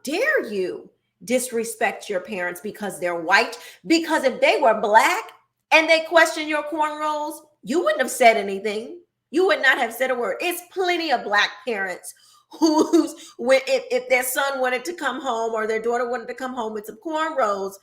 dare you disrespect your parents because they're white? Because if they were black and they question your cornrows, you wouldn't have said anything. You would not have said a word. It's plenty of black parents if their son wanted to come home or their daughter wanted to come home with some cornrows,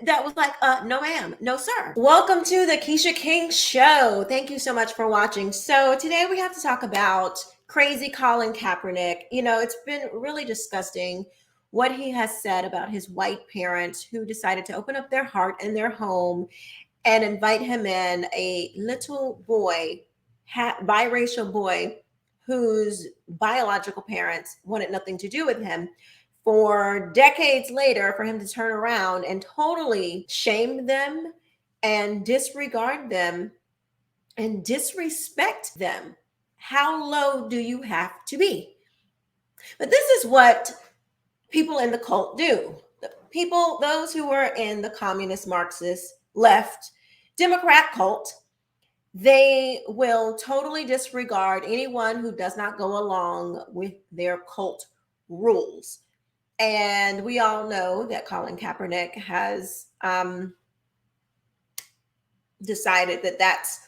that was like, no ma'am, no sir. Welcome to the Quisha King Show. Thank you so much for watching. So today we have to talk about crazy Colin Kaepernick. You know, it's been really disgusting what he has said about his white parents who decided to open up their heart and their home and invite him in, a little boy, biracial boy, whose biological parents wanted nothing to do with him. For decades later, for him to turn around and totally shame them and disregard them and disrespect them. How low do you have to be? But this is what people in the cult do. People, those who are in the communist, Marxist, left, Democrat cult, they will totally disregard anyone who does not go along with their cult rules. And we all know that Colin Kaepernick has decided that that's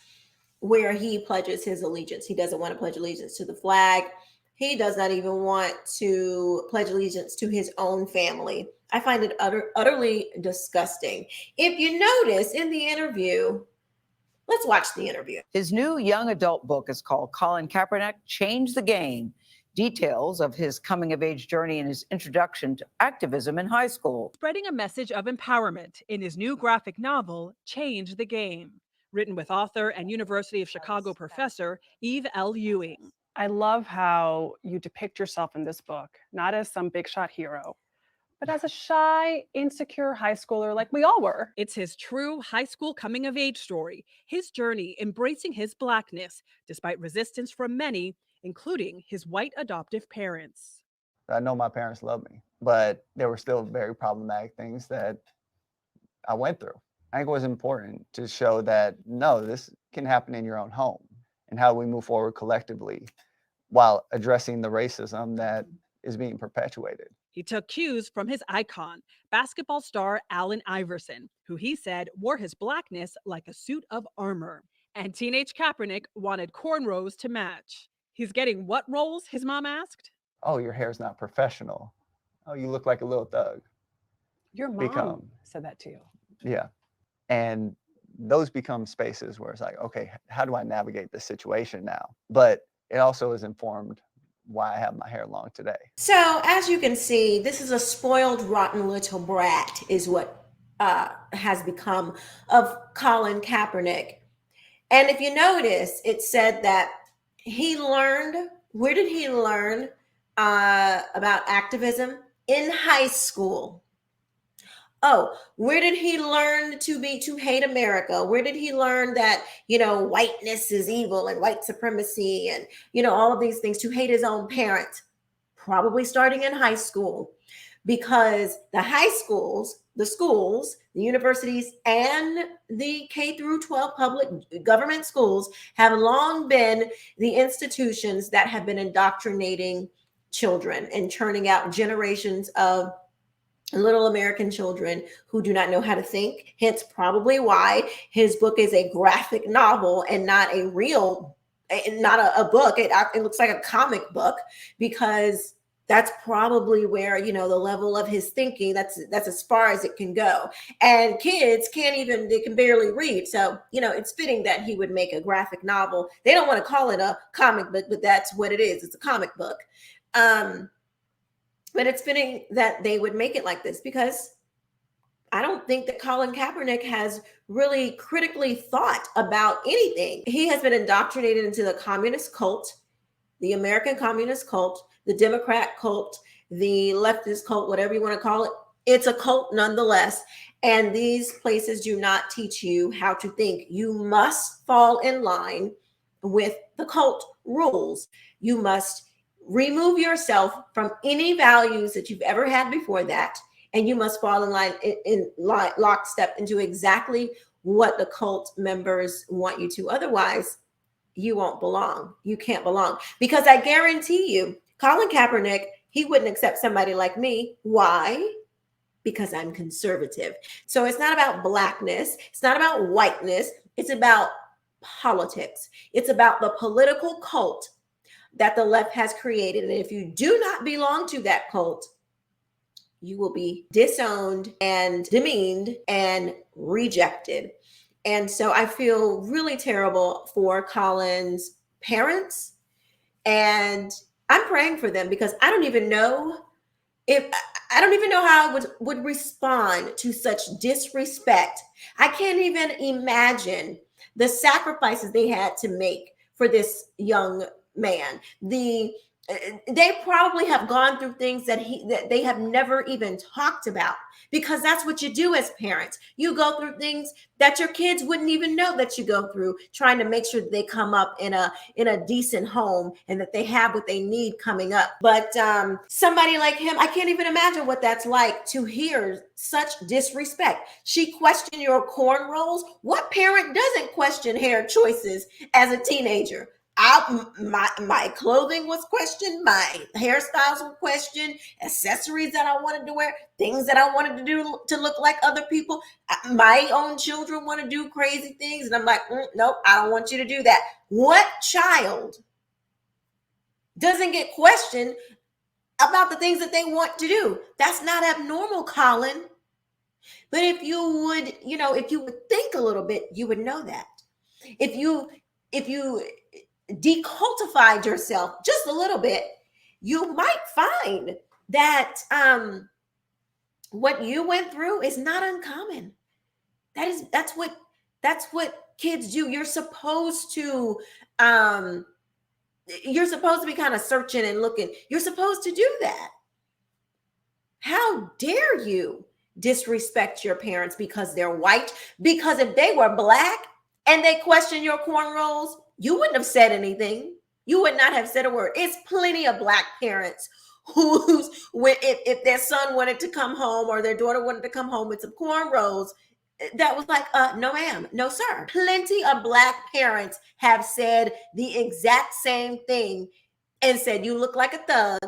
where he pledges his allegiance. He doesn't want to pledge allegiance to the flag. He does not even want to pledge allegiance to his own family. I find it utterly disgusting. If you notice in the interview, let's watch the interview. His new young adult book is called Colin Kaepernick, Change the Game. Details of his coming-of-age journey and his introduction to activism in high school. Spreading a message of empowerment in his new graphic novel, Change the Game, written with author and University of Chicago professor Eve L. Ewing. I love how you depict yourself in this book, not as some big shot hero, but as a shy, insecure high schooler like we all were. It's his true high school coming-of-age story, his journey embracing his Blackness, despite resistance from many, including his white adoptive parents. I know my parents loved me, but there were still very problematic things that I went through. I think it was important to show that, no, this can happen in your own home, and how we move forward collectively while addressing the racism that is being perpetuated. He took cues from his icon, basketball star Allen Iverson, who he said wore his Blackness like a suit of armor. And teenage Kaepernick wanted cornrows to match. He's getting what roles, his mom asked? Oh, your hair's not professional. Oh, you look like a little thug. Your mom said that to you. Yeah. And those become spaces where it's like, okay, how do I navigate this situation now? But it also is informed why I have my hair long today. So as you can see, this is a spoiled, rotten little brat is what has become of Colin Kaepernick. And if you notice, it said that he learned, where did he learn about activism? In high school. Oh, where did he learn to hate America? Where did he learn that, you know, whiteness is evil and white supremacy and, you know, all of these things, to hate his own parents? Probably starting in high school, because the high schools, the universities, and the K through 12 public government schools have long been the institutions that have been indoctrinating children and churning out generations of little American children who do not know how to think. Hence probably why his book is a graphic novel and not a real, not a book. It looks like a comic book, because that's probably where, you know, the level of his thinking, that's as far as it can go. And kids they can barely read. So, you know, it's fitting that he would make a graphic novel. They don't want to call it a comic book, but that's what it is. It's a comic book. But it's fitting that they would make it like this, because I don't think that Colin Kaepernick has really critically thought about anything. He has been indoctrinated into the communist cult, the American communist cult, the Democrat cult, the leftist cult, whatever you want to call it. It's a cult nonetheless. And these places do not teach you how to think. You must fall in line with the cult rules. You must remove yourself from any values that you've ever had before that, and you must fall in lockstep into exactly what the cult members want you to. Otherwise, you won't belong. You can't belong, because I guarantee you, Colin Kaepernick He wouldn't accept somebody like me. Why? Because I'm conservative. So it's not about blackness. It's not about whiteness. It's about politics. It's about the political cult that the left has created. And if you do not belong to that cult, you will be disowned and demeaned and rejected. And so I feel really terrible for Colin's parents. And I'm praying for them because I don't even know how I would respond to such disrespect. I can't even imagine the sacrifices they had to make for this young man. They probably have gone through things that they have never even talked about, because that's what you do as parents. You go through things that your kids wouldn't even know that you go through, trying to make sure that they come up in a decent home and that they have what they need coming up. But somebody like him, I can't even imagine what that's like to hear such disrespect. She questioned your cornrows. What parent doesn't question hair choices as a teenager? My clothing was questioned, my hairstyles were questioned, accessories that I wanted to wear, things that I wanted to do to look like other people. My own children want to do crazy things, and I'm like, nope, I don't want you to do that. What child doesn't get questioned about the things that they want to do? That's not abnormal, Colin. But if you would think a little bit, you would know that. If you decultified yourself just a little bit, you might find that what you went through is not uncommon. That's what kids do. You're supposed to be kind of searching and looking. You're supposed to do that. How dare you disrespect your parents because they're white? Because if they were black and they question your cornrows, you wouldn't have said anything. You would not have said a word. It's plenty of black parents if their son wanted to come home or their daughter wanted to come home with some cornrows, that was like, no ma'am, no sir. Plenty of black parents have said the exact same thing and said, you look like a thug.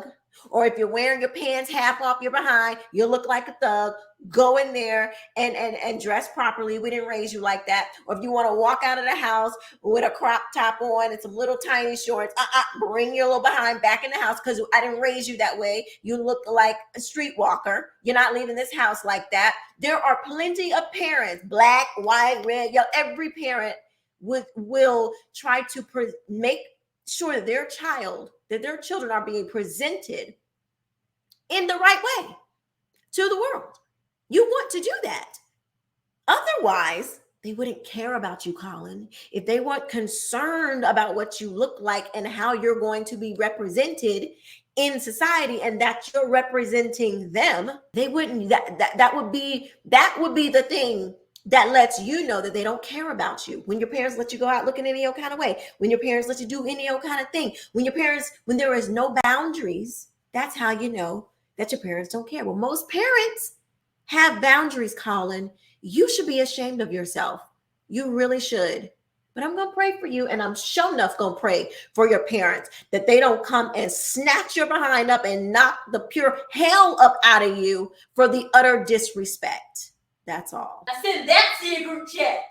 Or if you're wearing your pants half off your behind, you look like a thug. Go in there and dress properly. We didn't raise you like that. Or if you want to walk out of the house with a crop top on and some little tiny shorts, bring your little behind back in the house because I didn't raise you that way. You look like a streetwalker. You're not leaving this house like that. There are plenty of parents, black, white, red, yellow. Every parent will try to make sure that their children are being presented in the right way to the world. You want to do that. Otherwise, they wouldn't care about you, Colin. If they weren't concerned about what you look like and how you're going to be represented in society and that you're representing them, they wouldn't. That would be the thing that lets you know that they don't care about you. When your parents let you go out looking any old kind of way, when your parents let you do any old kind of thing, when there is no boundaries, that's how you know that your parents don't care. Well, most parents have boundaries, Colin. You should be ashamed of yourself. You really should. But I'm going to pray for you, and I'm sure enough going to pray for your parents that they don't come and snatch your behind up and knock the pure hell up out of you for the utter disrespect. That's all. I said that's in a group chat.